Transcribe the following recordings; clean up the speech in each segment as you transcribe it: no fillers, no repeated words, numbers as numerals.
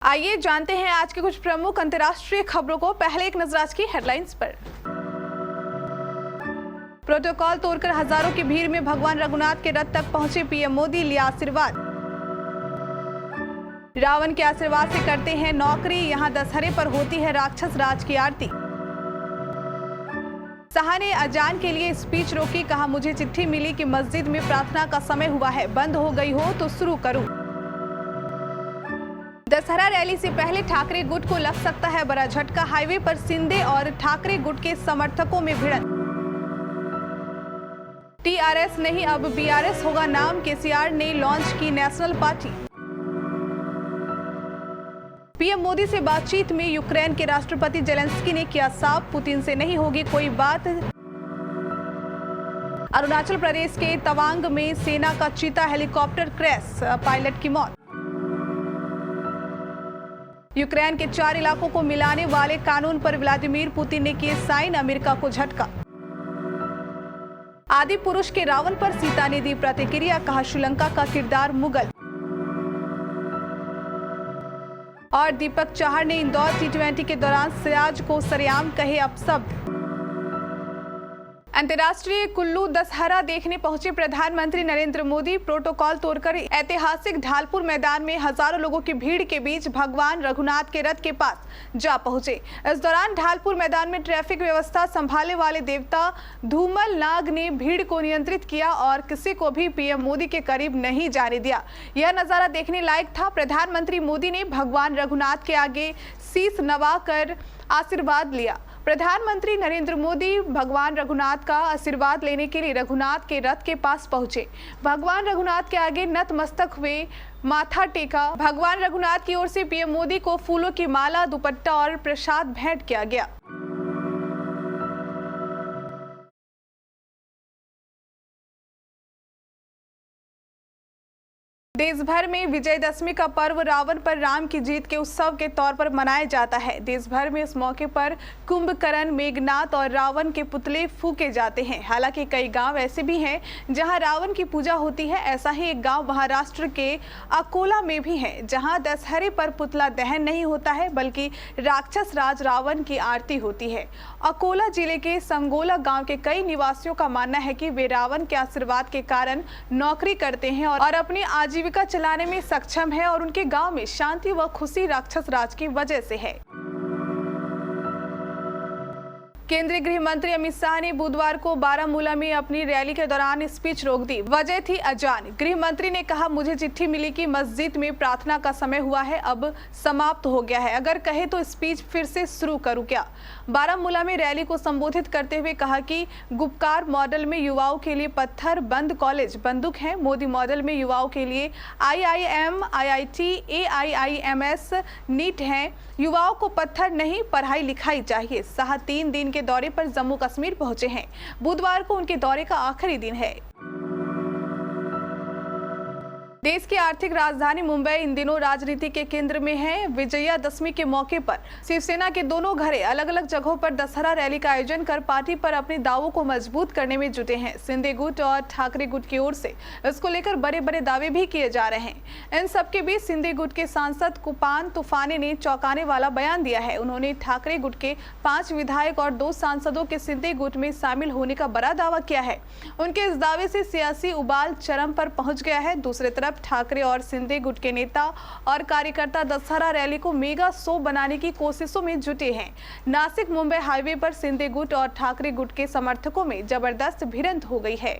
आइए जानते हैं आज के कुछ प्रमुख अंतर्राष्ट्रीय खबरों को। पहले एक नजर आज की हेडलाइंस पर। प्रोटोकॉल तोड़कर हजारों की भीड़ में भगवान रघुनाथ के रथ तक पहुंचे पीएम मोदी, लिया आशीर्वाद। रावण के आशीर्वाद से करते हैं नौकरी, यहां दशहरे पर होती है राक्षस राज की आरती। शाह ने अजान के लिए स्पीच रोकी, कहा मुझे चिट्ठी मिली कि मस्जिद में प्रार्थना का समय हुआ है, बंद हो गई हो तो शुरू करूं। दशहरा रैली से पहले ठाकरे गुट को लग सकता है बड़ा झटका, हाईवे पर शिंदे और ठाकरे गुट के समर्थकों में भिड़ंत। टीआरएस नहीं अब बीआरएस होगा नाम, केसीआर ने लॉन्च की नेशनल पार्टी। पीएम मोदी से बातचीत में यूक्रेन के राष्ट्रपति जेलेंस्की ने किया साफ, पुतिन से नहीं होगी कोई बात। अरुणाचल प्रदेश के तवांग में सेना का चीता हेलीकॉप्टर क्रैश, पायलट की मौत। यूक्रेन के 4 इलाकों को मिलाने वाले कानून पर व्लादिमीर पुतिन ने किए साइन, अमेरिका को झटका। आदि पुरुष के रावण पर सीता ने दी प्रतिक्रिया, कहा श्रीलंका का किरदार मुगल। और दीपक चाहर ने इंदौर T20 के दौरान सिराज को सरेआम कहे अपशब्द। अंतर्राष्ट्रीय कुल्लू दशहरा देखने पहुंचे प्रधानमंत्री नरेंद्र मोदी। प्रोटोकॉल तोड़कर ऐतिहासिक ढालपुर मैदान में हजारों लोगों की भीड़ के बीच भगवान रघुनाथ के रथ के पास जा पहुंचे। इस दौरान ढालपुर मैदान में ट्रैफिक व्यवस्था संभालने वाले देवता धूमल नाग ने भीड़ को नियंत्रित किया और किसी को भी पीएम मोदी के करीब नहीं जाने दिया। यह नजारा देखने लायक था। प्रधानमंत्री मोदी ने भगवान रघुनाथ के आगे शीश नवाकर आशीर्वाद लिया। प्रधानमंत्री नरेंद्र मोदी भगवान रघुनाथ का आशीर्वाद लेने के लिए रघुनाथ के रथ के पास पहुंचे। भगवान रघुनाथ के आगे नतमस्तक हुए, माथा टेका। भगवान रघुनाथ की ओर से पीएम मोदी को फूलों की माला, दुपट्टा और प्रसाद भेंट किया गया। देश भर में विजयदशमी का पर्व रावण पर राम की जीत के उत्सव के तौर पर मनाया जाता है। देश भर में इस मौके पर कुंभकर्ण, मेघनाथ और रावण के पुतले फूके जाते हैं। हालांकि कई गांव ऐसे भी हैं जहां रावण की पूजा होती है। ऐसा ही एक गांव महाराष्ट्र के अकोला में भी है, जहां दशहरे पर पुतला दहन नहीं होता है बल्कि राक्षस राज रावण की आरती होती है। अकोला जिले के संगोला गाँव के कई निवासियों का मानना है कि वे रावण के आशीर्वाद के कारण नौकरी करते हैं और अपनी आजीविका चलाने में सक्षम है और उनके गांव में शांति व खुशी राक्षस राज की वजह से है। केंद्रीय गृह मंत्री अमित शाह ने बुधवार को बारामूला में अपनी रैली के दौरान स्पीच रोक दी। वजह थी अजान। गृह मंत्री ने कहा मुझे चिट्ठी मिली कि मस्जिद में प्रार्थना का समय हुआ है, अब समाप्त हो गया है, अगर कहे तो स्पीच फिर से शुरू करूं क्या। बारामूला में रैली को संबोधित करते हुए कहा कि गुपकार मॉडल में युवाओं के लिए पत्थर बंद कॉलेज बंदूक है, मोदी मॉडल में युवाओं के लिए IIM, IIT, AIIMS, नीट है। युवाओं को पत्थर नहीं, पढ़ाई लिखाई चाहिए। शाह 3 दिन के दौरे पर जम्मू कश्मीर पहुंचे हैं। बुधवार को उनके दौरे का आखिरी दिन है। देश की आर्थिक राजधानी मुंबई इन दिनों राजनीति के केंद्र में है। विजयादशमी के मौके पर शिवसेना के दोनों घड़े अलग अलग जगहों पर दशहरा रैली का आयोजन कर पार्टी पर अपने दावों को मजबूत करने में जुटे हैं। शिंदे गुट और ठाकरे गुट की ओर से इसको लेकर बड़े बड़े दावे भी किए जा रहे हैं। इन सबके बीच शिंदे गुट के सांसद कुपान तूफाने ने चौंकाने वाला बयान दिया है। उन्होंने ठाकरे गुट के 5 विधायक और 2 सांसदों के शिंदे गुट में शामिल होने का बड़ा दावा किया है। उनके इस दावे से सियासी उबाल चरम पर पहुंच गया है। दूसरी तरफ ठाकरे और शिंदे गुट के नेता और कार्यकर्ता दशहरा रैली को मेगा शो बनाने की कोशिशों में जुटे हैं। नासिक मुंबई हाईवे पर शिंदे गुट और ठाकरे गुट के समर्थकों में जबरदस्त भिड़ंत हो गई है।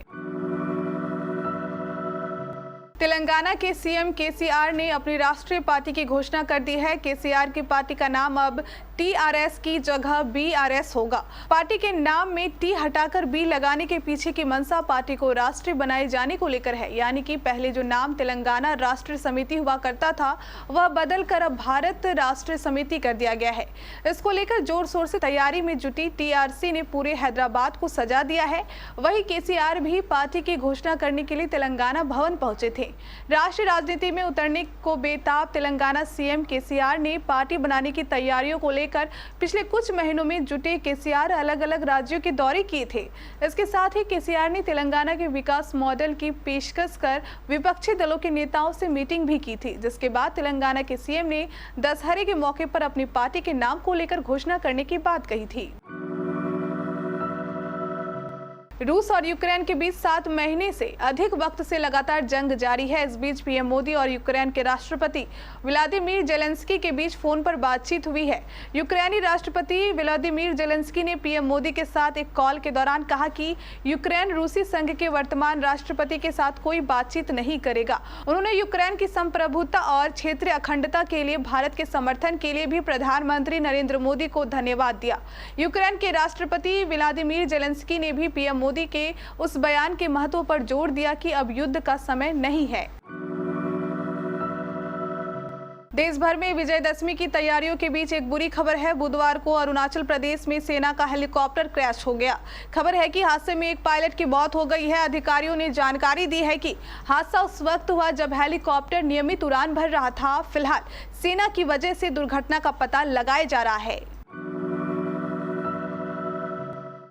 तेलंगाना के सीएम केसीआर ने अपनी राष्ट्रीय पार्टी की घोषणा कर दी है। केसीआर की पार्टी का नाम अब टीआरएस की जगह बीआरएस होगा। पार्टी के नाम में टी हटाकर बी लगाने के पीछे की मंशा पार्टी को राष्ट्रीय बनाए जाने को लेकर है। यानी कि पहले जो नाम तेलंगाना राष्ट्रीय समिति हुआ करता था वह बदलकर अब भारत राष्ट्रीय समिति कर दिया गया है। इसको लेकर जोर शोर से तैयारी में जुटी टीआरसी ने पूरे हैदराबाद को सजा दिया है। वहीं केसीआर भी पार्टी की घोषणा करने के लिए तेलंगाना भवन पहुंचे थे। राष्ट्रीय राजनीति में उतरने को बेताब तेलंगाना सीएम केसीआर ने पार्टी बनाने की तैयारियों को लेकर पिछले कुछ महीनों में जुटे केसीआर अलग अलग राज्यों के दौरे किए थे। इसके साथ ही केसीआर ने तेलंगाना के विकास मॉडल की पेशकश कर विपक्षी दलों के नेताओं से मीटिंग भी की थी, जिसके बाद तेलंगाना के सीएम ने दशहरे के मौके पर अपनी पार्टी के नाम को लेकर घोषणा करने की बात कही थी। रूस और यूक्रेन के बीच 7 महीने से अधिक वक्त से लगातार जंग जारी है। इस बीच पीएम मोदी और यूक्रेन के राष्ट्रपति व्लादिमीर जेलेंस्की के बीच फोन पर बातचीत हुई है। यूक्रेनी राष्ट्रपति व्लादिमीर जेलेंस्की ने पीएम मोदी के साथ एक कॉल के दौरान कहा कि यूक्रेन रूसी संघ के वर्तमान राष्ट्रपति के साथ कोई बातचीत नहीं करेगा। उन्होंने यूक्रेन की संप्रभुता और क्षेत्रीय अखंडता के लिए भारत के समर्थन के लिए भी प्रधानमंत्री नरेंद्र मोदी को धन्यवाद दिया। यूक्रेन के राष्ट्रपति व्लादिमीर जेलेंस्की ने भी पीएम मोदी के उस बयान के महत्व पर जोर दिया कि अब युद्ध का समय नहीं है। देश भर में विजयदशमी की तैयारियों के बीच एक बुरी खबर है। बुधवार को अरुणाचल प्रदेश में सेना का हेलीकॉप्टर क्रैश हो गया। खबर है कि हादसे में एक पायलट की मौत हो गई है। अधिकारियों ने जानकारी दी है कि हादसा उस वक्त हुआ जब हेलीकॉप्टर नियमित उड़ान भर रहा था। फिलहाल सेना की वजह से दुर्घटना का पता लगाया जा रहा है।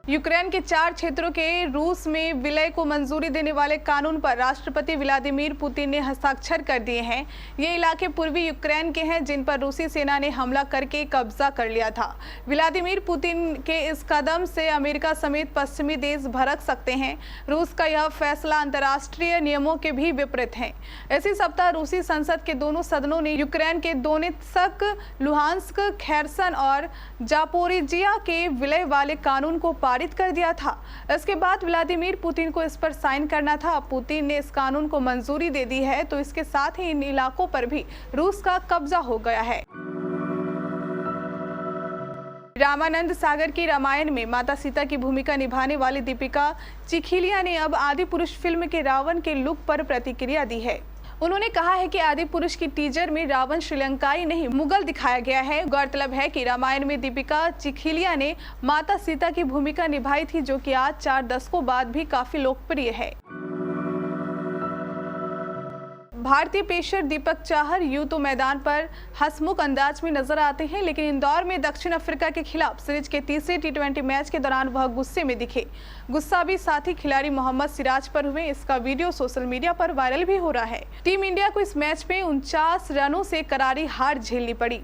यूक्रेन के 4 क्षेत्रों के रूस में विलय को मंजूरी देने वाले कानून पर राष्ट्रपति व्लादिमीर पुतिन ने हस्ताक्षर कर दिए हैं। ये इलाके पूर्वी यूक्रेन के हैं जिन पर रूसी सेना ने हमला करके कब्जा कर लिया था। व्लादिमीर पुतिन के इस कदम से अमेरिका समेत पश्चिमी देश भड़क सकते हैं। रूस का यह फैसला अंतर्राष्ट्रीय नियमों के भी विपरीत है। इसी सप्ताह रूसी संसद के दोनों सदनों ने यूक्रेन के दोनेत्स्क, लुहांस्क, खेर्सन और जापोरिजिया के विलय वाले कानून को पारित कर दिया था। इसके बाद व्लादिमीर पुतिन को इस पर साइन करना था। पुतिन ने इस कानून को मंजूरी दे दी है तो इसके साथ ही इन इलाकों पर भी रूस का कब्जा हो गया है। रामानंद सागर की रामायण में माता सीता की भूमिका निभाने वाली दीपिका चिखिलिया ने अब आदि पुरुष फिल्म के रावण के लुक पर प्रतिक्रिया दी है। उन्होंने कहा है कि आदि पुरुष की टीजर में रावण श्रीलंकाई नहीं मुगल दिखाया गया है। गौरतलब है कि रामायण में दीपिका चिखिलिया ने माता सीता की भूमिका निभाई थी, जो कि आज 4 दशकों बाद भी काफी लोकप्रिय है। भारतीय पेसर दीपक चाहर यूं तो मैदान पर हंसमुख अंदाज में नजर आते हैं, लेकिन इंदौर में दक्षिण अफ्रीका के खिलाफ सीरीज के तीसरे टी20 मैच के दौरान वह गुस्से में दिखे। गुस्सा भी साथी खिलाड़ी मोहम्मद सिराज पर हुए। इसका वीडियो सोशल मीडिया पर वायरल भी हो रहा है। टीम इंडिया को इस मैच में 49 रनों से करारी हार झेलनी पड़ी।